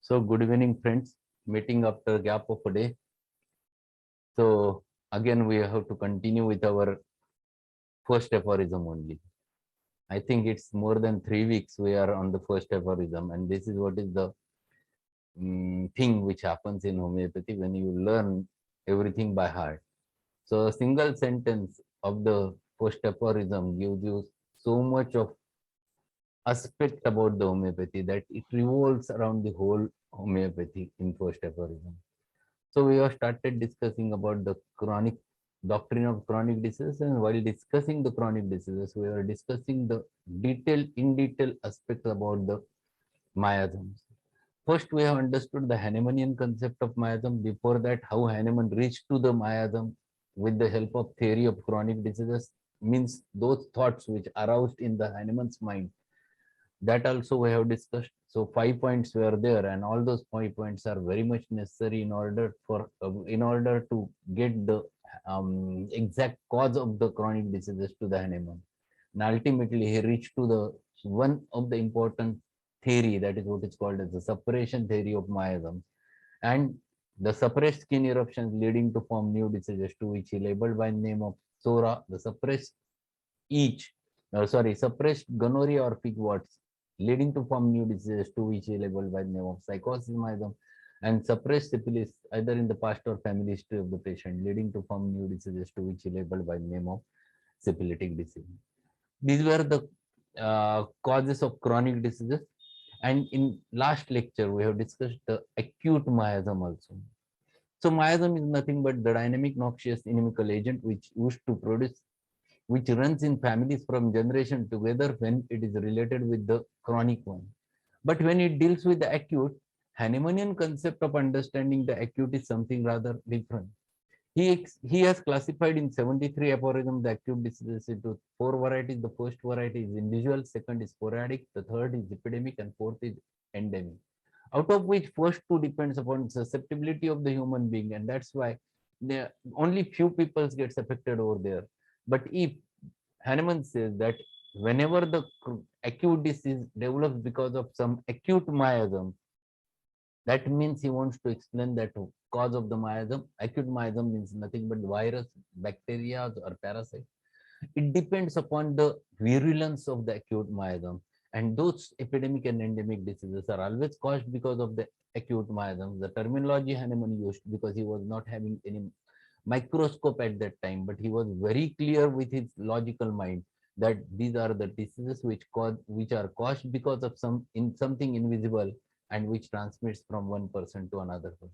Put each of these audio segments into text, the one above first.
So good evening, friends. Meeting after a gap of a day. So again, we have to continue with our first aphorism only. I think it's more than 3 weeks we are on the first aphorism, and this is what is the thing which happens in homeopathy when you learn everything by heart. So a single sentence of the first aphorism gives you so much of aspect about the homeopathy that it revolves around the whole homeopathy in first aphorism. So we have started discussing about the chronic doctrine of chronic diseases, and while discussing the chronic diseases, we are discussing the in detail aspects about the miasms. First, we have understood the Hahnemannian concept of miasm. Before that, how Hahnemann reached to the miasm with the help of theory of chronic diseases, means those thoughts which aroused in the Hahnemann's mind, that also we have discussed. So 5 points were there, and all those 5 points are very much necessary in order to get the exact cause of the chronic diseases to the Hahnemann. And ultimately he reached to the one of the important theory, that is what is called as the suppression theory of miasms, and the suppressed skin eruptions leading to form new diseases, to which he labeled by name of sora, the suppressed suppressed gonorrhea or pig warts leading to form new diseases, to which he labeled by the name of psychosis miasm, and suppressed syphilis either in the past or family history of the patient leading to form new diseases, to which he labeled by the name of syphilitic disease. These were the causes of chronic diseases. And in last lecture, we have discussed the acute miasm also. So miasm is nothing but the dynamic noxious inimical agent which runs in families from generation together when it is related with the chronic one. But when it deals with the acute, Hahnemannian concept of understanding the acute is something rather different. He has classified in 73 aphorisms the acute diseases into 4 varieties. The first variety is individual, second is sporadic, the third is epidemic, and fourth is endemic. Out of which first two depends upon susceptibility of the human being, and that's why there only few people gets affected over there. But if Hahnemann says that whenever the acute disease develops because of some acute miasm, that means he wants to explain that cause of the miasm. Acute miasm means nothing but virus, bacteria, or parasite. It depends upon the virulence of the acute miasm. And those epidemic and endemic diseases are always caused because of the acute miasm. The terminology Hahnemann used, because he was not having any microscope at that time, but he was very clear with his logical mind that these are the diseases which are caused because of something invisible and which transmits from one person to another person.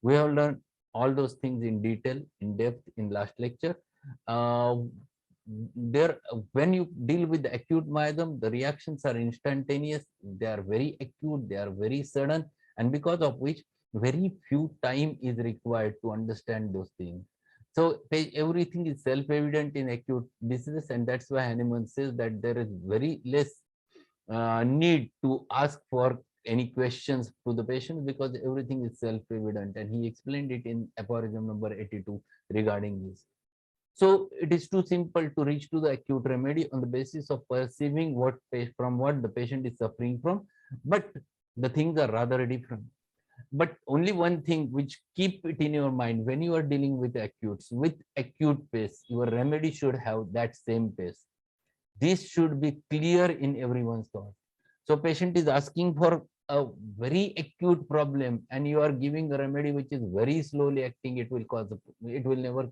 We have learned all those things in detail, in depth in last lecture. Uh, when you deal with the acute miasm, the reactions are instantaneous, they are very acute, they are very sudden, and because of which very few time is required to understand those things. So everything is self-evident in acute diseases, and that's why Hahnemann says that there is very less need to ask for any questions to the patient, because everything is self-evident, and he explained it in aphorism number 82 regarding this. So it is too simple to reach to the acute remedy on the basis of perceiving what the patient is suffering from, but the things are rather different. But only one thing which keep it in your mind when you are dealing with acutes, with acute pace, your remedy should have that same pace. This should be clear in everyone's thought. So patient is asking for a very acute problem, and you are giving a remedy which is very slowly acting. It will never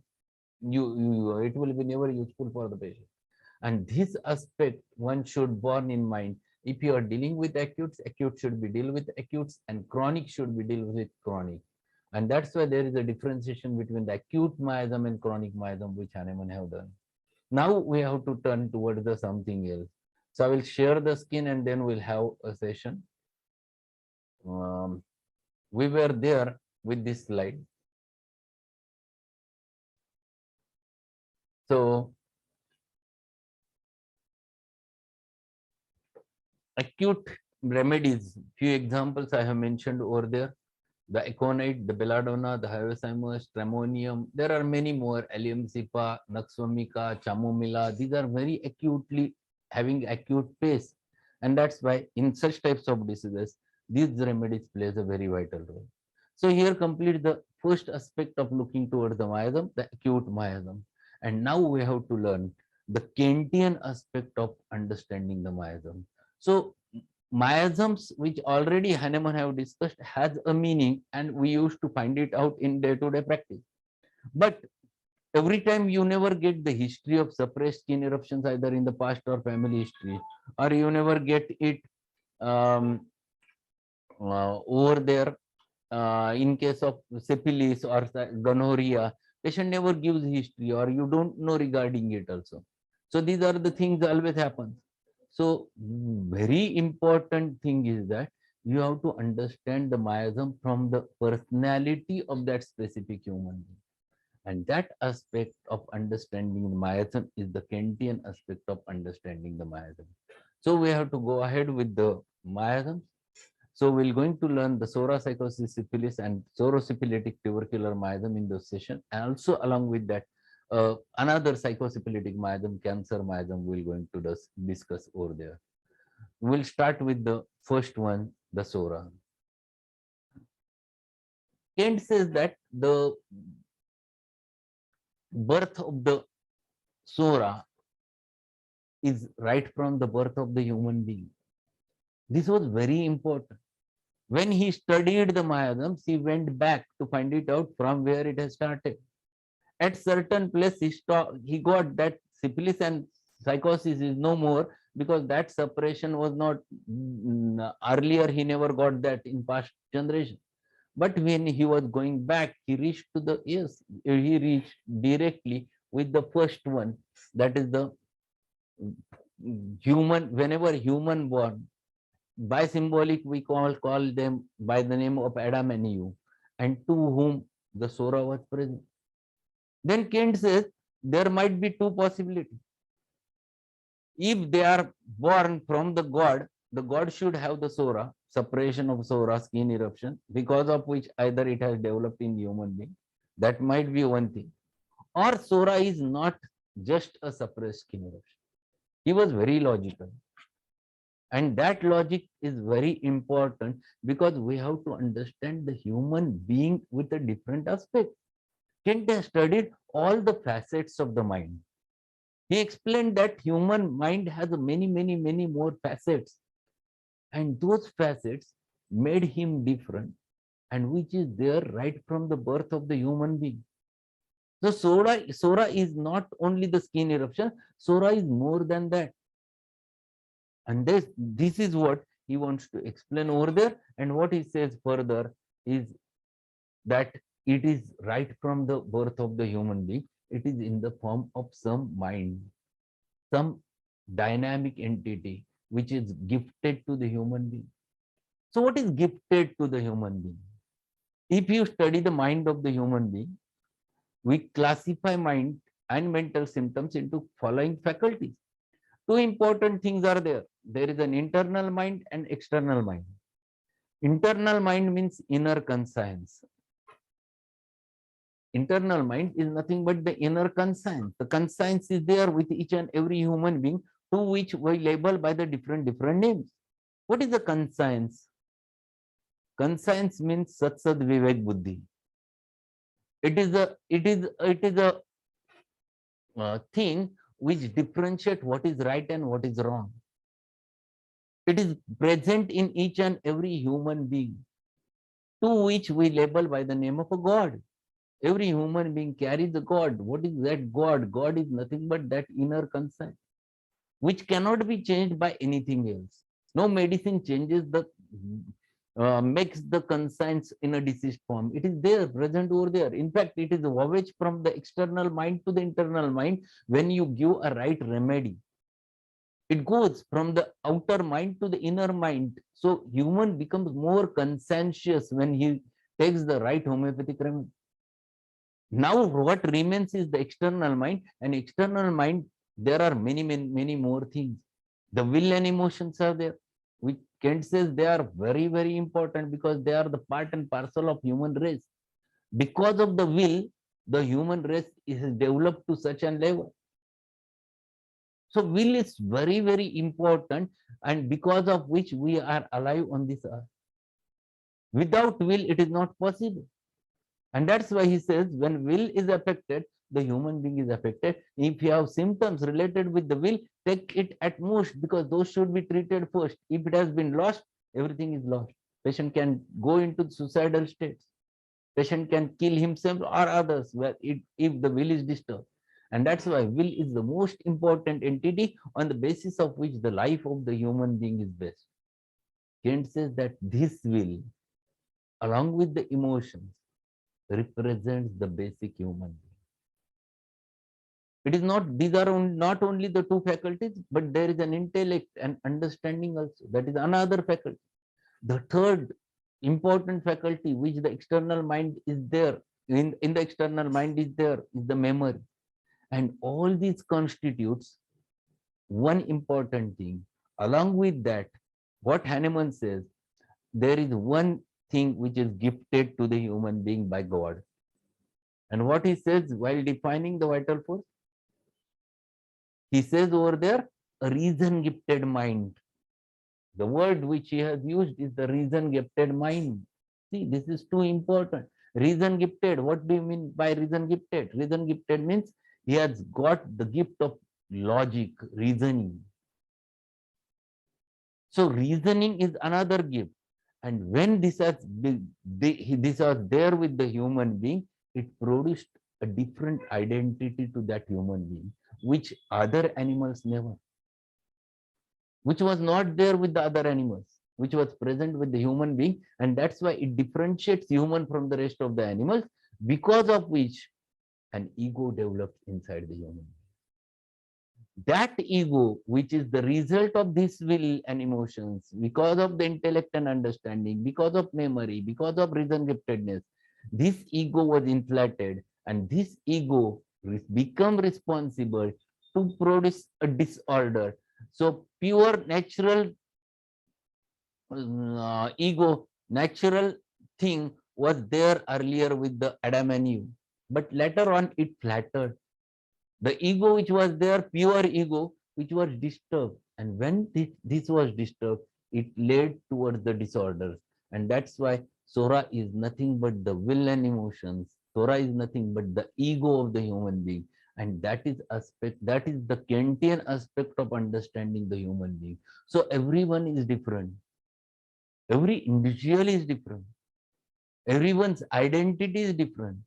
it will be never useful for the patient. And this aspect one should bear in mind. If you are dealing with acutes, acute should be deal with acutes, and chronic should be deal with chronic. And that's why there is a differentiation between the acute miasm and chronic miasm, which Hahnemann have done. Now we have to turn towards the something else. So I will share the screen and then we'll have a session. We were there with this slide. So acute remedies, few examples I have mentioned over there: the aconite, the belladonna, the hyoscyamus, stramonium. There are many more: allium cepa, naxvomica, chamomilla. These are very acutely having acute pace, and that's why in such types of diseases these remedies plays a very vital role. So here complete the first aspect of looking towards the miasm, the acute miasm. And now we have to learn the Kentian aspect of understanding the miasm. So miasms, which already Hahnemann have discussed, has a meaning, and we used to find it out in day-to-day practice. But every time you never get the history of suppressed skin eruptions either in the past or family history, or you never get it um, over there in case of syphilis or gonorrhea, patient never gives history or you don't know regarding it also. So these are the things always happen. So very important thing is that you have to understand the miasm from the personality of that specific human being. And that aspect of understanding the miasm is the Kentian aspect of understanding the miasm. So we have to go ahead with the miasms. So we're going to learn the psoriasis, syphilis, and pseudosyphilitic tubercular miasm in this session. And also along with that, another psychosyphilitic miasm, cancer miasm, we're going to discuss over there. We'll start with the first one, the psora. Kent says that the birth of the psora is right from the birth of the human being. This was very important. When he studied the miasms, he went back to find it out from where it has started. At certain place, he got that syphilis and psychosis is no more because that separation was not earlier. He never got that in past generation. But when he was going back, he reached to the he reached directly with the first one. That is the human. Whenever human born, by symbolic we call them by the name of Adam and Eve, and to whom the psora was present. Then Kent says there might be two possibilities. If they are born from the god should have the psora, suppression of psora, skin eruption, because of which either it has developed in human being. That might be one thing. Or psora is not just a suppressed skin eruption. He was very logical. And that logic is very important because we have to understand the human being with a different aspect. Kent has studied all the facets of the mind. He explained that human mind has many more facets. And those facets made him different, and which is there right from the birth of the human being. So psora is not only the skin eruption, psora is more than that. And this is what he wants to explain over there. And what he says further is that it is right from the birth of the human being. It is in the form of some mind, some dynamic entity which is gifted to the human being. So what is gifted to the human being? If you study the mind of the human being, we classify mind and mental symptoms into following faculties. Two important things are there. There is an internal mind and external mind. Internal mind means inner conscience. Internal mind is nothing but the inner conscience. The conscience is there with each and every human being, to which we label by the different names. What is the conscience? Conscience means Satsad Vivek Buddhi. It is a thing which differentiates what is right and what is wrong. It is present in each and every human being, to which we label by the name of a God. Every human being carries a God. What is that God? God is nothing but that inner conscience, which cannot be changed by anything else. No medicine changes makes the conscience in a diseased form. It is there, present over there. In fact, it is voyage from the external mind to the internal mind when you give a right remedy. It goes from the outer mind to the inner mind. So human becomes more conscientious when he takes the right homeopathic remedy. Now what remains is the external mind, and external mind, there are many more things. The will and emotions are there, which Kent says they are very important because they are the part and parcel of human race. Because of the will, the human race is developed to such a level. So will is very important, and because of which we are alive on this earth. Without will, it is not possible. And that's why he says when will is affected, the human being is affected. If you have symptoms related with the will, take it at most, because those should be treated first. If it has been lost, everything is lost. Patient can go into suicidal states. Patient can kill himself or others if the will is disturbed. And that's why will is the most important entity on the basis of which the life of the human being is based. Kant says that this will, along with the emotions, represents the basic human being. It is not, these are not only the two faculties, but there is an intellect and understanding also. That is another faculty. The third important faculty, which the external mind is there, in the external mind is there, is the memory. And all these constitutes one important thing. Along with that, what Hahnemann says, there is one thing which is gifted to the human being by God. And what he says while defining the vital force, he says over there, a reason gifted mind. The word which he has used is the reason gifted mind. See, this is too important. Reason gifted. What do you mean by reason gifted? Reason gifted means he has got the gift of logic, reasoning. So reasoning is another gift. And when this was there with the human being, it produced a different identity to that human being, which other animals never, which was not there with the other animals, which was present with the human being. And that's why it differentiates human from the rest of the animals, because of which an ego develops inside the human being. That ego, which is the result of this will and emotions, because of the intellect and understanding, because of memory, because of reason giftedness, this ego was inflated, and this ego become responsible to produce a disorder. So pure natural ego, natural thing was there earlier with the Adam and Eve, but later on it flattered. The ego which was there, pure ego, which was disturbed. And when this was disturbed, it led towards the disorders. And that's why Sora is nothing but the will and emotions. Sora is nothing but the ego of the human being. And that is the Kentian aspect of understanding the human being. So everyone is different. Every individual is different. Everyone's identity is different.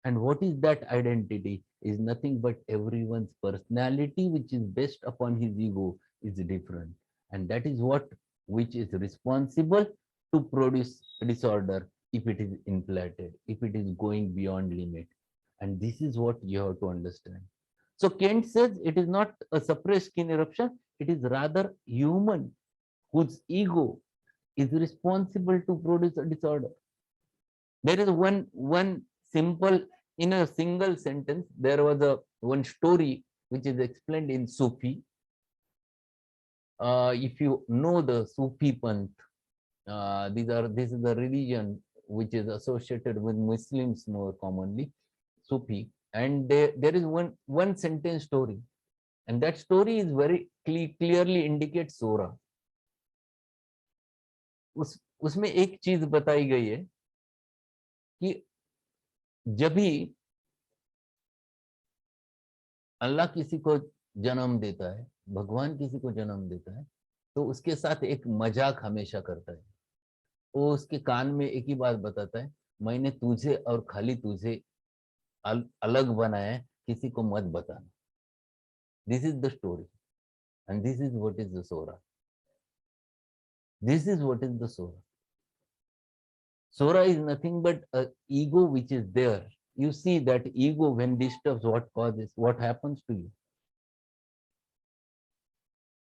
And what is that identity? Is nothing but everyone's personality, which is based upon his ego, is different. And that is what which is responsible to produce disorder if it is inflated, if it is going beyond limit. And this is what you have to understand. So Kent says it is not a suppressed skin eruption, it is rather human whose ego is responsible to produce a disorder. There is one simple, in a single sentence, there was one story which is explained in Sufi. If you know the Sufi Panth, this is the religion which is associated with Muslims more commonly, Sufi, and there is one sentence story, and that story is very clearly indicates Sora. उसमें एक चीज बताई गई है कि जब भी अल्लाह किसी को जन्म देता है, भगवान किसी को जन्म देता है, तो उसके साथ एक मजाक हमेशा करता है. वो उसके कान में एक ही बात बताता है, मैंने तुझे और खाली तुझे अलग बनाया है, किसी को मत बताना. This is the story and this is what is the Sora. This is what is the Sora. Sora is nothing but an ego which is there. You see that ego when disturbs, what causes, what happens to you?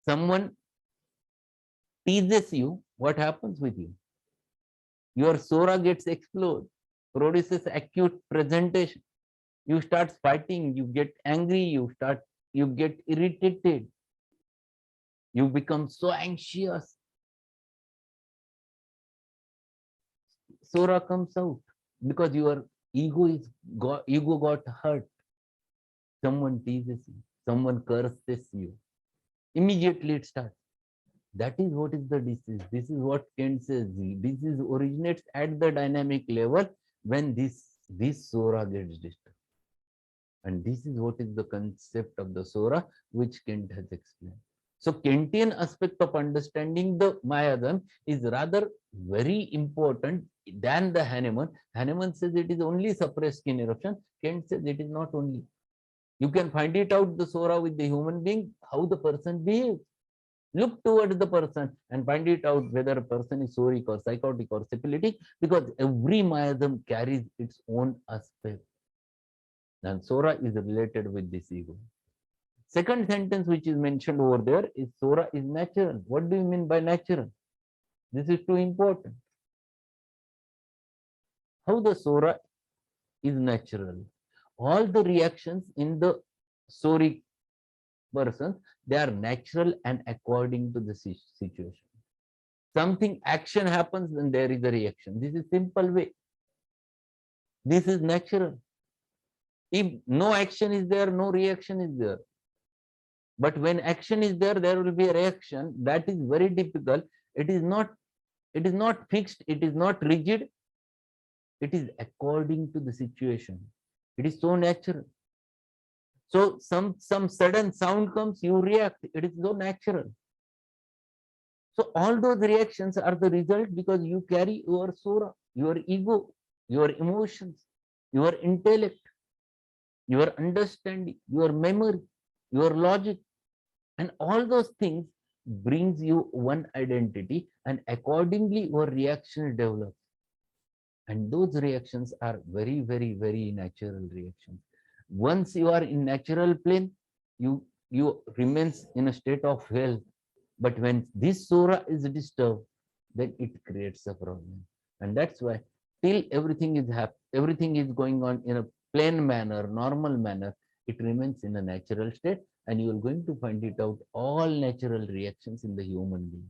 Someone teases you, what happens with you? Your Sora gets exploded, produces acute presentation. You start fighting, you get angry, you get irritated. You become so anxious. Sora comes out because your ego got hurt. Someone teases you, someone curses you. Immediately it starts. That is what is the disease. This is what Kent says. The disease originates at the dynamic level when this sora gets disturbed. And this is what is the concept of the sora, which Kent has explained. So Kentian aspect of understanding the miasm is rather very important than the Hahnemann. Hahnemann says it is only suppressed skin eruption. Kent says it is not only. You can find it out the sora with the human being, how the person behaves. Look towards the person and find it out whether a person is soric or psychotic or syphilitic, because every miasm carries its own aspect. And sora is related with this ego. Second sentence which is mentioned over there is sora is natural. What do you mean by natural? This is too important. How the sora is natural? All the reactions in the soric persons, they are natural and according to the situation. Something action happens, then there is a reaction. This is simple way. This is natural. If no action is there, no reaction is there. But when action is there, there will be a reaction. That is very difficult. It is not fixed, it is not rigid. It is according to the situation. It is so natural. So some sudden sound comes, you react. It is so natural. So all those reactions are the result because you carry your sora, your ego, your emotions, your intellect, your understanding, your memory, your logic, and all those things brings you one identity, and accordingly your reaction develops. And those reactions are very, very, very natural reactions. Once you are in natural plane, you remains in a state of health. But when this sora is disturbed, then it creates a problem. And that's why till everything is going on in a plain manner, normal manner, it remains in a natural state, and you are going to find it out all natural reactions in the human being.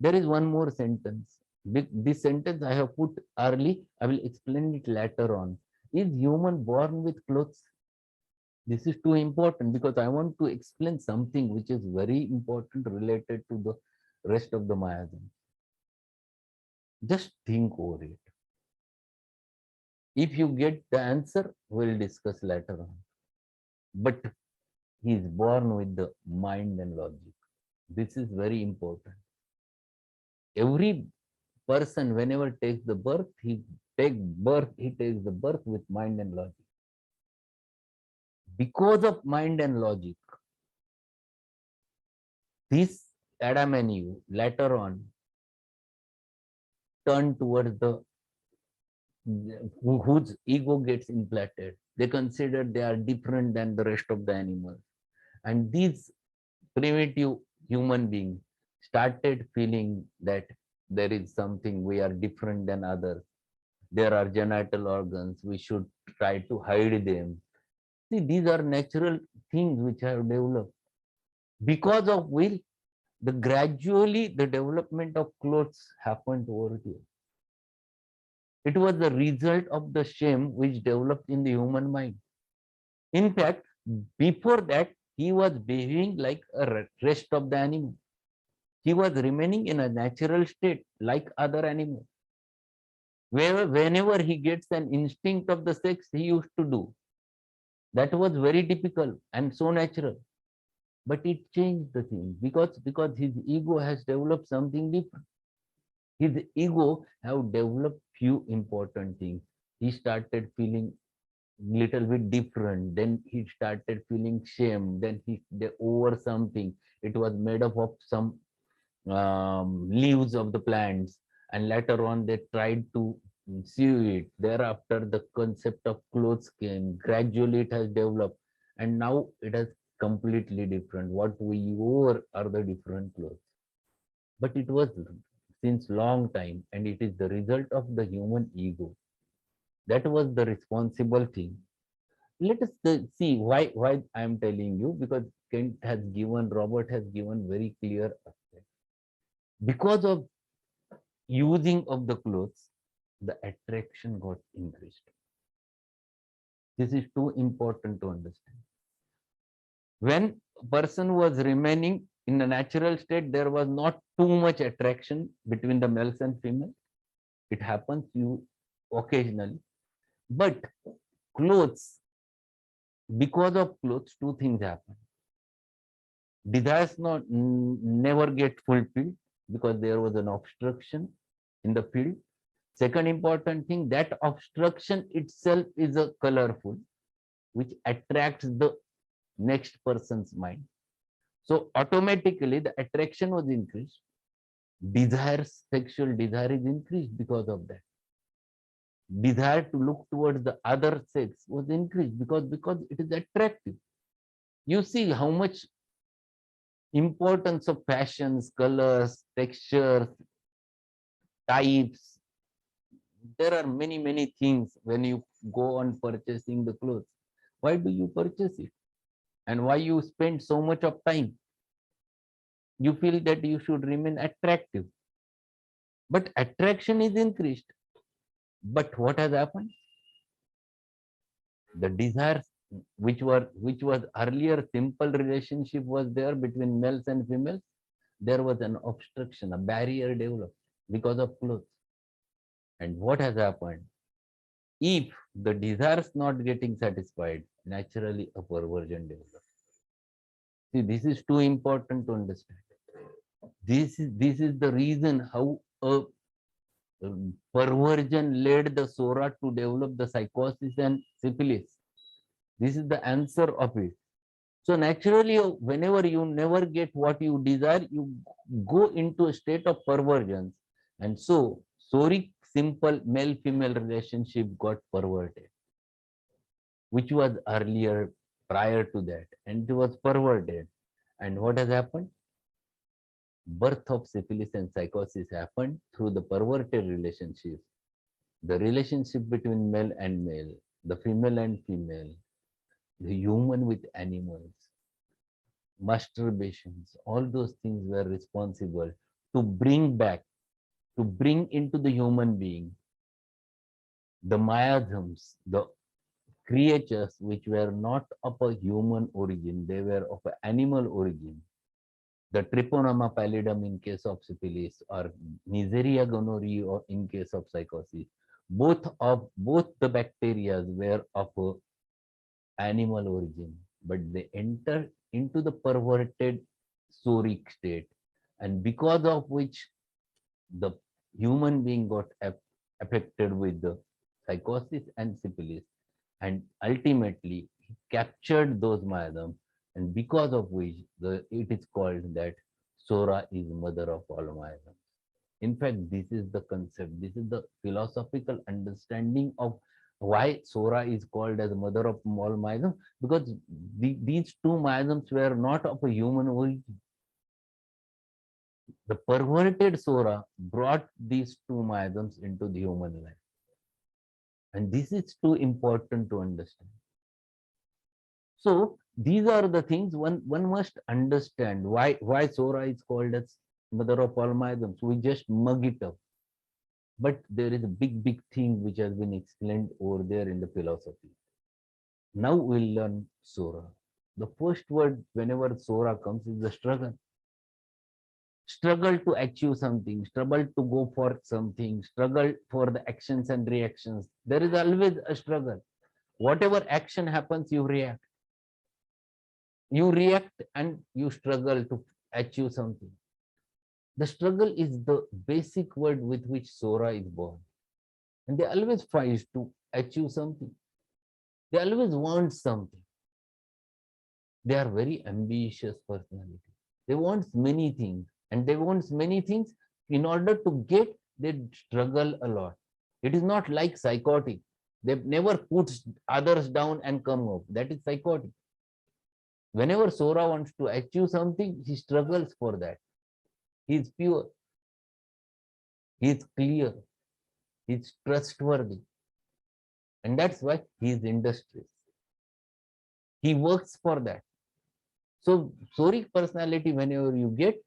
There is one more sentence. This sentence I have put early. I will explain it later on. Is human born with clothes? This is too important because I want to explain something which is very important related to the rest of the miasms. Just think over it. If you get the answer, we'll discuss later on. But he is born with the mind and logic. This is very important. Every person, whenever takes the birth, he takes the birth with mind and logic. Because of mind and logic, this Adam and Eve later on turn towards the whose ego gets implanted. They consider they are different than the rest of the animals. And these primitive human beings started feeling that there is something, we are different than others. There are genital organs, we should try to hide them. See, these are natural things which have developed. Because of which gradually the development of clothes happened over here. It was the result of the shame which developed in the human mind. In fact, before that, he was behaving like a rest of the animal. He was remaining in a natural state like other animals. Whenever he gets an instinct of the sex, he used to do. That was very typical and so natural. But it changed the thing because his ego has developed something different. His ego have developed few important things. He started feeling little bit different. Then he started feeling shame. Then they over something. It was made up of some leaves of the plants, and later on they tried to sew it. Thereafter, the concept of clothes came. Gradually, it has developed, and now it is completely different. What we wore are the different clothes, but it was since long time, and it is the result of the human ego. That was the responsible thing. Let us see why I am telling you, because Robert has given very clear aspect. Because of using of the clothes, the attraction got increased. This is too important to understand. When a person was remaining In the natural state, there was not too much attraction between the males and females. It happens you occasionally. But clothes, because of clothes, two things happen. Desires never get fulfilled because there was an obstruction in the field. Second important thing, that obstruction itself is a colorful, which attracts the next person's mind. So automatically the attraction was increased. Desires, sexual desire is increased because of that. Desire to look towards the other sex was increased because it is attractive. You see how much importance of fashions, colors, textures, types. There are many things when you go on purchasing the clothes. Why do you purchase it? And why you spend so much of time? You feel that you should remain attractive. But attraction is increased. But what has happened? The desires which was earlier simple relationship was there between males and females. There was an obstruction, a barrier developed because of clothes. And what has happened? If the desires not getting satisfied, naturally a perversion develops. See, this is too important to understand. This is the reason how a perversion led the Sora to develop the psychosis and syphilis. This is the answer of it. So naturally, whenever you never get what you desire, you go into a state of perversions. And so, soric simple male-female relationship got perverted, which was earlier prior to that, and it was perverted. And what has happened? Birth of syphilis and psychosis happened through the perverted relationships. The relationship between male and male, the female and female, the human with animals, masturbations, all those things were responsible to bring back, to bring into the human being the miasms, the creatures which were not of a human origin, they were of an animal origin. The Treponema pallidum in case of syphilis or Neisseria gonorrhoeae or in case of psychosis, both the bacteria were of animal origin, but they enter into the perverted soric state, and because of which the human being got affected with the psychosis and syphilis, and ultimately he captured those miasms, and because of which it is called that Sora is mother of all miasms. In fact, this is the concept, this is the philosophical understanding of why Sora is called as mother of all miasms, because these two miasms were not of a human origin. The perverted Sora brought these two miasms into the human life. And this is too important to understand. So these are the things one must understand why Sora is called as mother of all miasms. We just mug it up. But there is a big thing which has been explained over there in the philosophy. Now we'll learn Sora. The first word whenever Sora comes is the struggle. Struggle to achieve something, struggle to go for something, struggle for the actions and reactions. There is always a struggle. Whatever action happens, you react. You react and you struggle to achieve something. The struggle is the basic word with which Sora is born. And they always fight to achieve something. They always want something. They are very ambitious personality. They want many things. And they want many things. In order to get, they struggle a lot. It is not like psychotic. They never put others down and come up. That is psychotic. Whenever Sora wants to achieve something, he struggles for that. He is pure. He is clear. He is trustworthy. And that's why he is industrious. He works for that. So Soric personality, whenever you get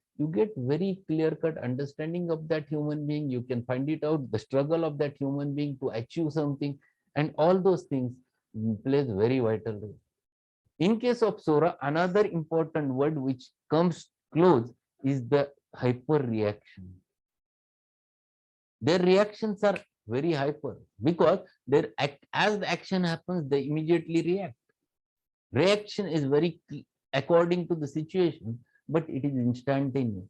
very clear-cut understanding of that human being. You can find it out, the struggle of that human being to achieve something, and all those things plays very vital role. In case of Sora, another important word which comes close is the hyper reaction. Their reactions are very hyper because as the action happens, they immediately react. Reaction is very according to the situation, but it is instantaneous.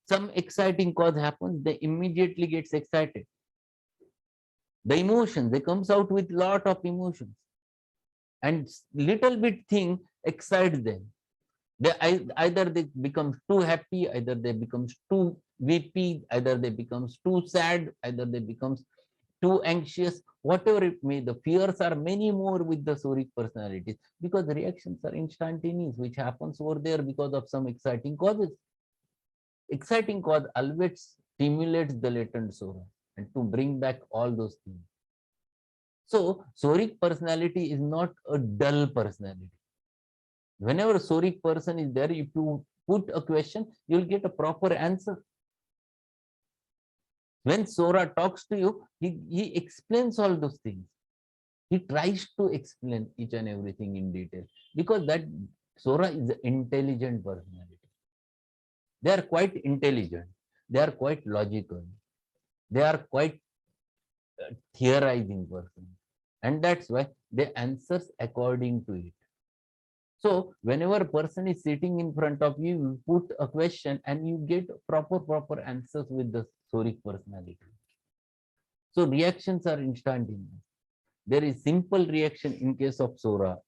Some exciting cause happens, they immediately gets excited. The emotions, they comes out with lot of emotions, and little bit thing excites them. Either they becomes too happy, either they becomes too weepy, either they becomes too sad, either they becomes too anxious, whatever it may. The fears are many more with the Soric personalities because the reactions are instantaneous, which happens over there because of some exciting causes. Exciting cause always stimulates the latent Sora and to bring back all those things. So Soric personality is not a dull personality. Whenever a Soric person is there, if you put a question, you'll get a proper answer. When Sora talks to you, he explains all those things. He tries to explain each and everything in detail because that Sora is an intelligent personality. They are quite intelligent. They are quite logical. They are quite theorizing person. And that's why they answers according to it. So whenever a person is sitting in front of you, you put a question and you get proper answers with the Soric personality. So reactions are instantaneous. There is simple reaction in case of Sora.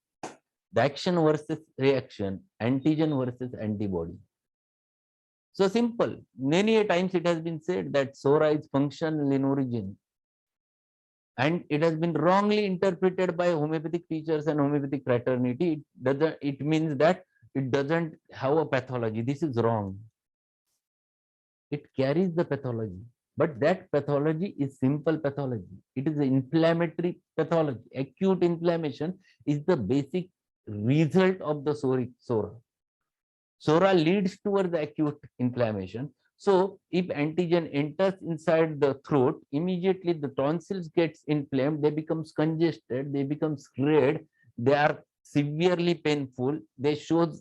The action versus reaction, antigen versus antibody. So simple. Many times it has been said that Sora is functional in origin. And it has been wrongly interpreted by homeopathic teachers and homeopathic fraternity. It means that it doesn't have a pathology. This is wrong. It carries the pathology, but that pathology is simple pathology. It is an inflammatory pathology. Acute inflammation is the basic result of the Sora. Sora leads towards the acute inflammation. So if antigen enters inside the throat, immediately the tonsils gets inflamed, they become congested, they become red, they are severely painful, they show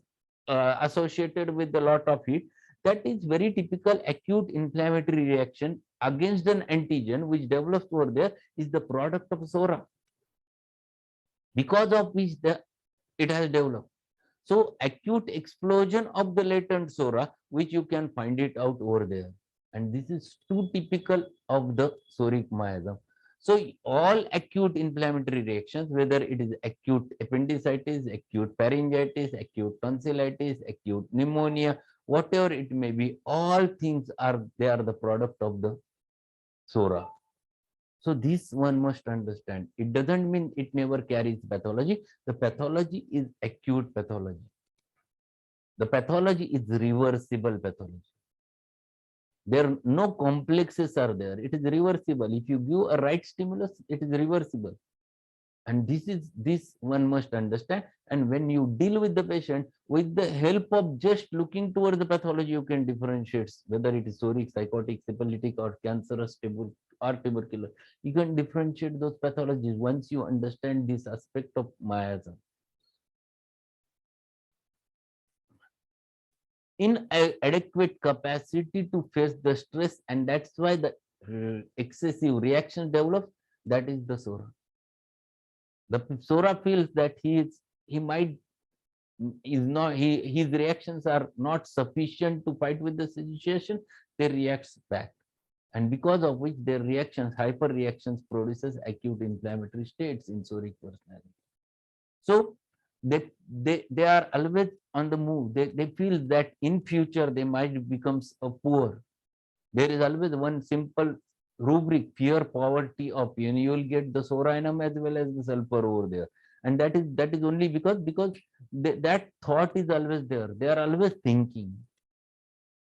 associated with a lot of heat. That is very typical acute inflammatory reaction against an antigen which develops over there is the product of Sora, because of which it has developed. So acute explosion of the latent Sora, which you can find it out over there. And this is too typical of the Soric miasm. So all acute inflammatory reactions, whether it is acute appendicitis, acute pharyngitis, acute tonsillitis, acute pneumonia, whatever it may be, all things are the product of the Sora. So this one must understand. It doesn't mean it never carries pathology. The pathology is acute pathology. The pathology is reversible pathology. There are no complexes are there. It is reversible. If you give a right stimulus, it is reversible. And this one must understand. And when you deal with the patient, with the help of just looking towards the pathology, you can differentiate whether it is Soric, psychotic, syphilitic, or cancerous or tubercular. You can differentiate those pathologies once you understand this aspect of miasm. Inadequate capacity to face the stress, and that's why the excessive reaction develops. That is the Sora. The Sora feels that his reactions are not sufficient to fight with the situation. They reacts back, and because of which their reactions, hyper reactions, produces acute inflammatory states in Soric personality. So they are always on the move. They feel that in future they might become poor. There is always one simple rubric: fear, poverty, opinion. You will get the soranum as well as the sulfur over there, and that is only because that thought is always there. They are always thinking.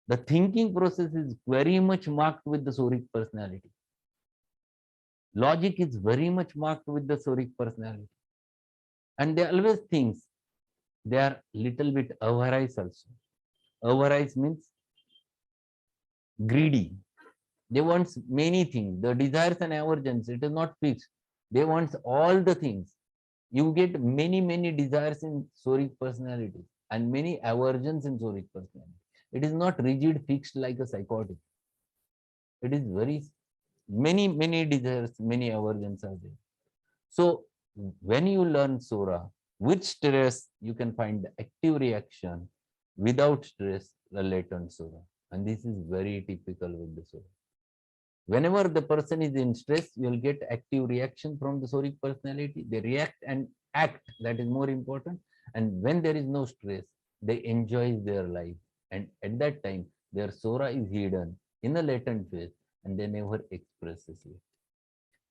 The thinking process is very much marked with the Soric personality. Logic is very much marked with the Soric personality. And they always think. They are little bit avarice also. Avarice means greedy. They want many things. The desires and aversions, it is not fixed. They want all the things. You get many desires in Soric personality. and many aversions in Zodiac personality. It is not rigid, fixed like a psychotic. It is very many desires, many aversions are there. So when you learn Sura, with stress, you can find the active reaction. Without stress, the latent Sura. And this is very typical with the Sura. Whenever the person is in stress, you'll get active reaction from the Soric personality. They react and act. That is more important. And when there is no stress, they enjoy their life. And at that time, their Sora is hidden in a latent phase and they never expresses it.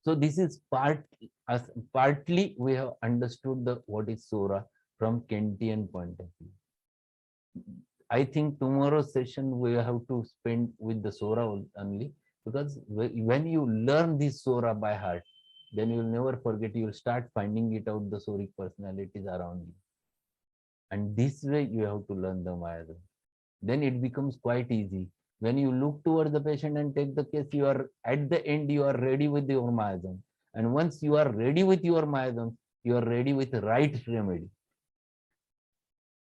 So this is partly we have understood the what is Sora from Kentian point of view. I think tomorrow's session we have to spend with the Sora only, because when you learn this Sora by heart, then you will never forget. You will start finding it out the Soric personalities around you, and this way you have to learn the Miasms. Then it becomes quite easy. When you look towards the patient and take the case, you are at the end, you are ready with your Miasms. And once you are ready with your Miasms, you are ready with the right remedy.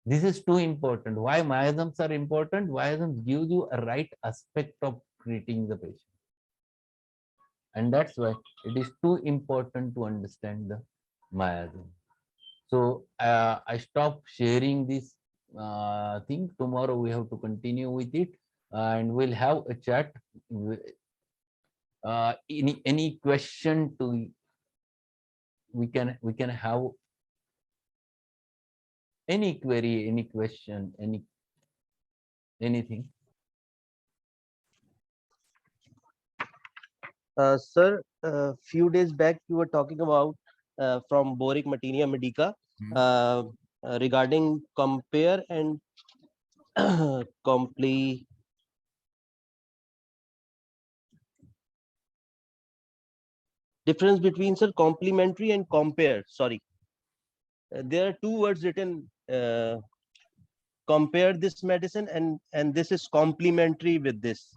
This is too important. Why miasms are important? Miasms gives you a right aspect of treating the patient. And that's why it is too important to understand the miasm. So I stop sharing this thing. Tomorrow we have to continue with it, and we'll have a chat. Any question to we can have any query, any question, anything. Sir, a few days back you were talking about from Boric Matinia Medica regarding compare and complete difference between, sir, complementary and compare. Sorry, there are two words written. Compare this medicine and this is complementary with this.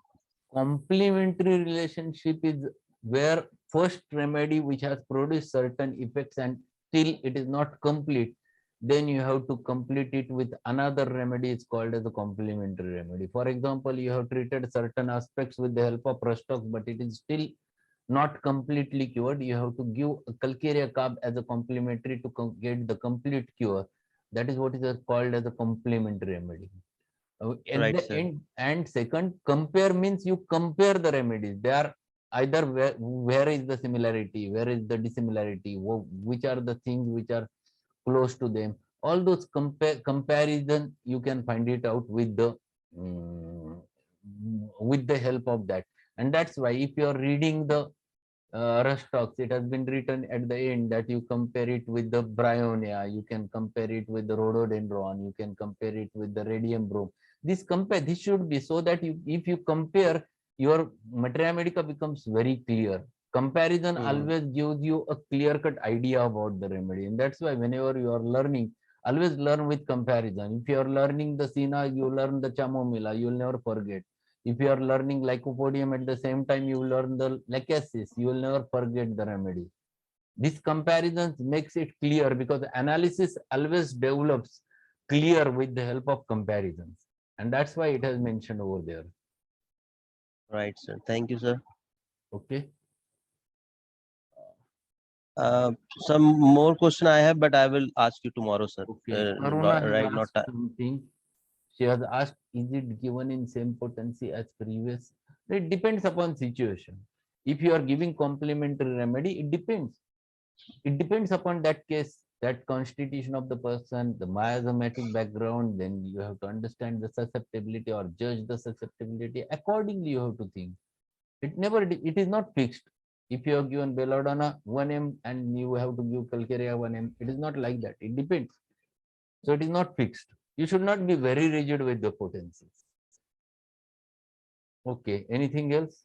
Complementary relationship is where first remedy which has produced certain effects and still it is not complete, then you have to complete it with another remedy. It's called as a complementary remedy. For example, you have treated certain aspects with the help of Prostox, but it is still not completely cured. You have to give a calcarea carb as a complementary to get the complete cure. That is what is called as a complementary remedy. At Right, the sir. end, and second, compare means you compare the remedies. They are either where is the similarity, where is the dissimilarity, which are the things which are close to them. All those comparison you can find it out um, with the help of that. And that's why if you are reading the Rustox, it has been written at the end that you compare it with the bryonia, you can compare it with the rhododendron, you can compare it with the radium brome. This should be so that if you compare, your materia medica becomes very clear. Comparison always gives you a clear-cut idea about the remedy, and that's why whenever you are learning, always learn with comparison. If you are learning the Sina, you learn the chamomilla, you will never forget. If you are learning lycopodium at the same time, you learn the lachesis, you will never forget the remedy. This comparisons makes it clear because analysis always develops clear with the help of comparisons. And that's why it has mentioned over there. Right, sir. Thank you, sir. Okay. Some more question I have, but I will ask you tomorrow, sir. Okay. Karuna has Right, not asked something. She has asked, is it given in same potency as previous? It depends upon situation. If you are giving complementary remedy, it depends. It depends upon that case, that constitution of the person, the miasmatic background. Then you have to understand the susceptibility or judge the susceptibility. Accordingly, you have to think. It is not fixed. If you have given belladonna 1 m and you have to give calcarea 1 m, it is not like that. It depends. So it is not fixed. You should not be very rigid with the potencies. Okay, anything else?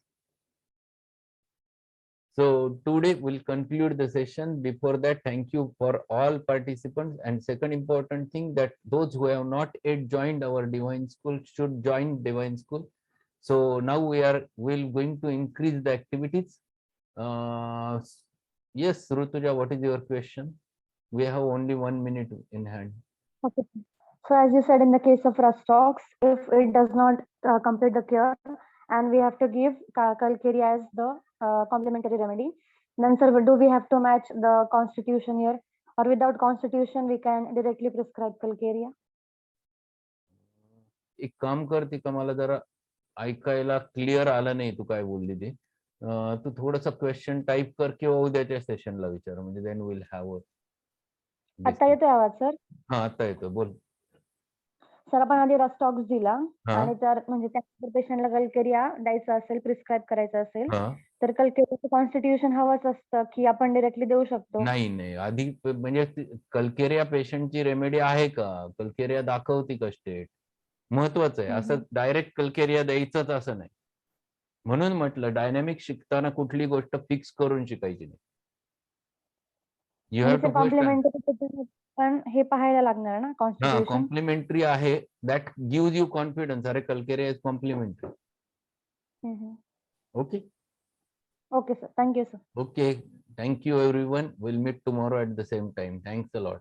So today we'll conclude the session. Before that, thank you for all participants. And second important thing, that those who have not yet joined our Divine School should join Divine School. So now we're going to increase the activities. Yes, Rutuja, what is your question? We have only 1 minute in hand. Okay. So as you said, in the case of Rustox, if it does not complete the cure, and we have to give Calcarea as the complementary remedy, then sir, do we have to match the constitution here, or without constitution we can directly prescribe Calcarea? एक काम करते का मला जरा ऐकायला clear आलं नाही तू काय बोलली ते. तू थोडंसं क्वेश्चन टाईप कर किंवा उद्याच्या सेशनला विचार, म्हणजे देन विल हॅव आता येतोय आवाज सर? हा आता येतो, बोल. सर आपण आधी रस्टॉक्स दिला हा. आणि तर म्हणजे त्या पेशंटला कल्केरिया द्यायचा असेल, प्रिस्क्राईब करायचं असेल, हा. तर कल्केरियाचं कॉन्स्टिट्यूशन हवंच असतं की आपण डिरेक्टली देऊ शकतो? नाही नाही, आधी म्हणजे कल्केरिया पेशंटची रेमेडी आहे का, कल्केरिया दाखवती का स्टेट, महत्वाचं आहे. असं डायरेक्ट कल्केरिया द्यायचंच असं नाही. म्हणून म्हटलं डायनॅमिक शिकताना कुठली गोष्ट फिक्स करून शिकायची नाही. यू हॅव टू कॉम्प्लिमेंटरी पण हे पाहायला लागणार ना हा, कॉन्स्टिट्यूशन? कॉम्प्लिमेंटरी आहे, दॅट गिव्स यू कॉन्फिडन्स. अरे calcarea is complimentary. Okay okay sir, thank you sir. Okay, thank you everyone. Will meet tomorrow at the same time. Thanks a lot.